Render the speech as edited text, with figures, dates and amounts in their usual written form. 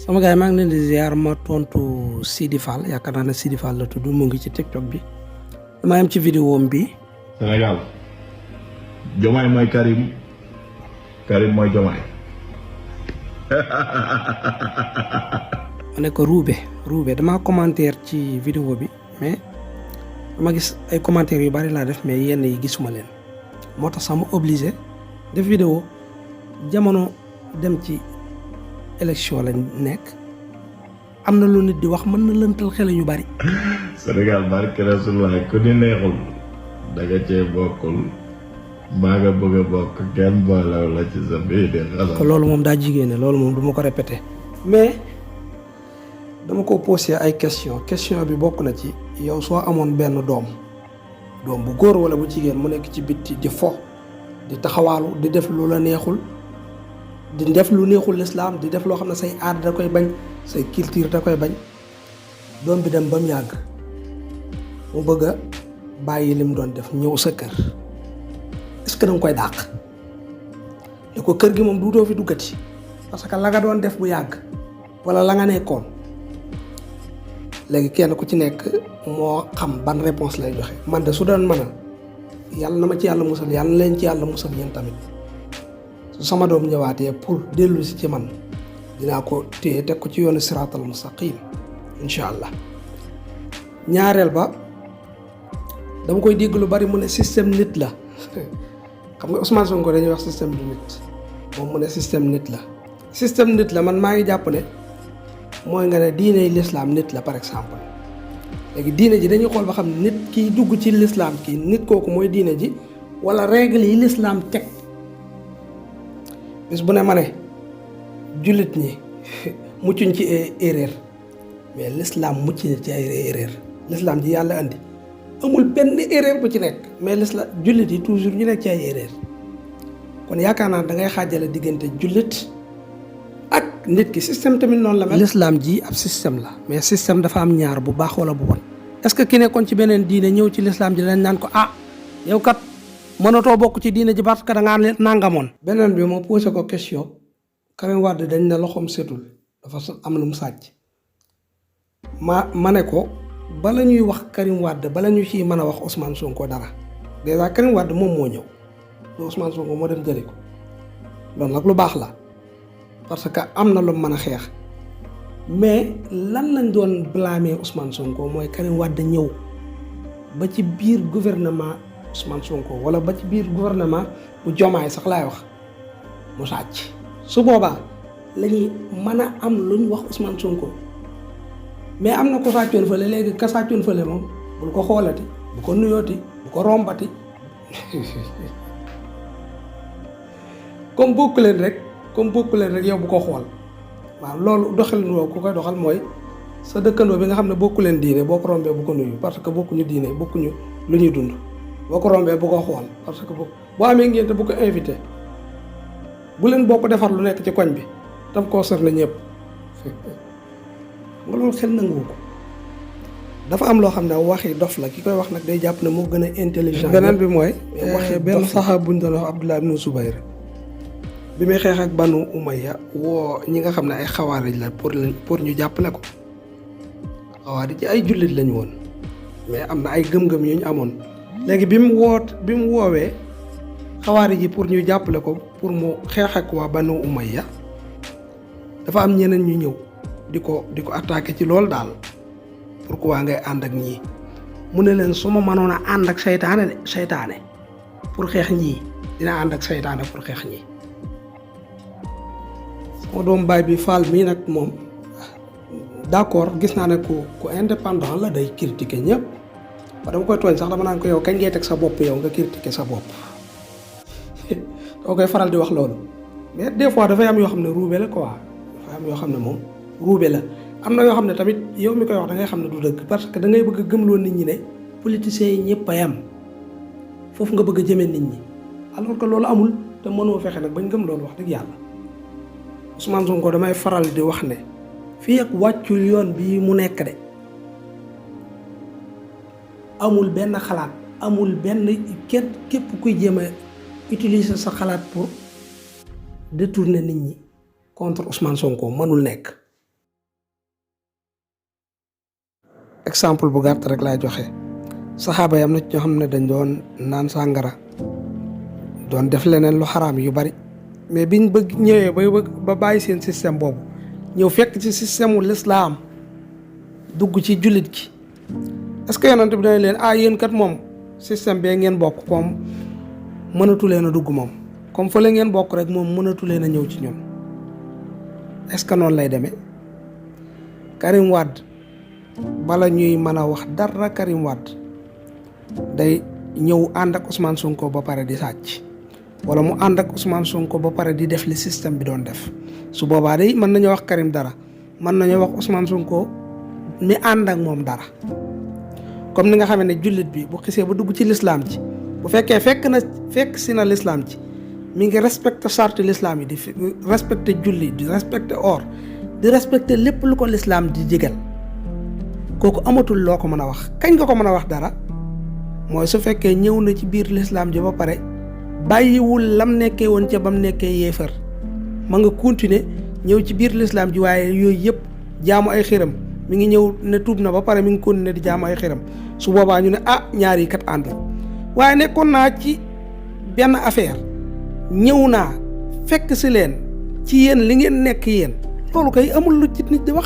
sama gars yi maa ngi leen di ziar ma tontu Sidi Fall yaakaar naa ne Sidi Fall la tudd mu ngi ci TikTok bi dama am ci vidéo bi. Sénégal Diomaye mooy Karim Karim mooy Diomaye. ma ne ko ruube damaa commentaire ci vidéo bi mais dama gis ay commentaires yu bari laa def mais yenn yi gisuma leen moo tax sama obligé def vidéo jamono dem ci élection lañ nekk am na lu nit di wax mën na lëntal xel yu bari. Sénégal barke Rasulullah ku ni neexul danga cee bokkul maa nga bëgg a bokk kenn boolew la ci sa biir de xalaat. loolu moom daa jigéene loolu moom du ma ko répété mais dama ko posé ay question bi bokk na ci yow soo amoon benn doom bu góor wala bu jigéen mu nekk ci bitti di fo di taxawaalu di def lu la neexul di def lu neexul lislaam di def loo xam ne say aada da koy bañ say culture da koy bañ doom bi dem ba mu yàgg mu bëgg a bàyyi li mu doon def ñëw sa kër est-ce que da nga koy dàq ne ko kër gi moom duutoo fi duggati parce que la nga doon def bu yàgg wala la nga nekkoon léegi kenn ku ci nekk moo xam ban réponse lay joxe. man de su doon mën a yàlla na ma ci yàlla musal yàlla na leen ci yàlla musal yéen tamit su sama doom ñëwaatee pour dellu si ci man dinaa ko téye teg ko ci yoonu siraatal mustaqim incha allah. ñaareel ba dama koy dégg lu bari mu ne système nit la xam nga Ousmane Sonko dañuy wax système du nit moom mu ne système nit la man maa ngi jàpp ne mooy nga ne diine l'islam nit la par exemple léegi diine ji dañuy xool ba xam nit kiy dugg ci l'islam kii nit kooku mooy diine ji wala règle yi l'islam teg bis bu ne ma ne jullit ñi muccuñ ci erreur mais l'islam mucc na ci ay erreur l'islam ji yàlla andi amul benn erreur bu ci nekk mais l'islam jullit yi toujours ñu nekk ci ay erreur kon yaakaar naa da ngay xaajale diggante jullit ak nit ki système tamit noonu la mel. l'islam ji ab système la mais système dafa am ñaar bu baax wala bu bon est-ce que ki nekkoon ci beneen diine ñëw ci l'islam ji dañ naan ko yow kat mënatoo bokk ci diine ji parce que da ngaa nangamoon. beneen bi moo posé ko question Karim Wade dañ ne loxoom setul dafa am lu mu sàcc ma ne ko bala ñuy wax Karim Wade bala ñu ciy mën a wax Ousmane Sonko dara déjà Karim Wade moom moo ñëw te Ousmane Sonko moo dem jëli ko loolu nag lu baax la parce que am na lu mën a xeex mais lan lañ doon blâmer Ousmane Sonko mooy Karim Wade ñëw ba ci biir gouvernement Ousmane Sonko wala ba ci biir gouvernement bu Diomaye sax laay wax mu sàcc su boobaa la ñuy mën a am lu ñu wax Ousmane Sonko mais am na ko sàccoon fële léegi ka sàccoon fële moom bul ko xoolati bu ko nuyooti bu ko rombati comme bokk leen rek yow bu ko xool waaw loolu doxalin woo ku koy doxal mooy sa dëkkandoo bi nga xam ne bokku leen diine boo ko rombee bu ko nuyu parce que bokkuñu diine bokkuñu lu ñuy dund boo ko rombee bu ko xool parce que boo amee ngénte bu ko invité bu leen boo ko defar lu nekk ci koñ bi tam koo sër na ñëpp nga loolu xel nangu ko dafa am loo xam ne waxi dof la ki koy wax nag day jàpp ne moo gën a intelligent. beneen bi mooy benn saxaaba buñ doon wax Abdullah ibn Zubayr bi muy xeex ak Banu Umayya woo ñi nga xam ne ay xawaarij la pour ñu jàppale ko xawaarij ci ay jullit lañu woon mais am na ay gëm-gëm yu ñu amoon léegi bi mu woowee xawaarij yi pour ñu jàppale ko pour mu xeex ak waa Banu Umayya dafa am ñeneen ñu ñëw di ko attaqué ci loolu daal pourquoi ngay ànd ak ñii mu ne leen su ma mënoon a ànd ak seytaane pour xeex ñii dina ànd ak seytaane pour xeex ñii. sama doom baay bi Fall mii nag moom d'accord gis naa ne ku indépendant la day critiquer ñëpp ba dama koy tooñ sax dama naan ko yow kañ ngay teg sa bopp yow nga critiquer sa bopp doo koy faral di wax loolu mais des fois dafay am yoo xam ne ruube la quoi dafay am yoo xam ne moom ruube la am na yoo xam ne tamit yow mi koy wax da ngay xam ne du dëgg parce que da ngay bëgg a gëmloo nit ñi ne politiciens yi ñëpp a yam foofu nga bëgg a jëmee nit ñi alors que loolu amul te mënoo fexe nag bañ gëm loolu wax dëgg yàlla Ousmane Sonko damay faral di wax ne fii ak wàccul yoon bii mu nekk de amul benn xalaat amul benn képp kuy jéem a utiliser sa xalaat pour détourner nit ñi contre Ousmane Sonko mënul nekk exemple bu gàtt rek laay joxe saxaaba yi am na ci ñoo xam ne dañ doon naan sàngara doon def leneen lu xaraam yu bari mais biñ bëgg ñëwee ba bàyyi seen système boobu ñëw fekk ci système wu lislaam dugg ci jullit gi est-ce que yonent bi dañ leen yéen kat moom système bee ngeen bokk comme mënatu leen a dugg moom comme fële ngeen bokk rek moom mënatu leen a ñëw ci ñun est-ce que noonu lay demee Karim Wade bala ñuy mën a wax dara Karim Wade day ñëw ànd ak Ousmane Sonko ba pare di sàcc wala mu ànd ak Ousmane Sonko ba pare di def li système bi doon def su boobaa day mën nañoo wax Karim dara mën nañoo wax Ousmane Sonko mi ànd ak moom dara comme ni nga xamee ne jullit bi bu xisee ba dugg ci lislaam ji bu fekkee fekk si na lislaam ji mi ngi respecté charte lislaam yi di respecté julli di respecté or di respecté lépp lu ko lislaam di digal kooku amatul loo ko mën a wax kañ nga ko mën a wax dara mooy su fekkee ñëw na ci biir lislaam ji ba pare bàyyiwul lam nekkee woon ca bam nekkee yéefar ma nga continuer ñëw ci biir lislaam ji waaye yooyu yëpp jaamu ay xiram mi ngi ñëw ne tuub na ba pare mi ngi continuer di jaamu ay xiram su boobaa ñu ne ñaar yi kat àndul waaye nekkoon naa ci benn affaire ñëw naa fekk si leen ci yéen li ngeen nekk yéen loolu kay amul lu ci nit di wax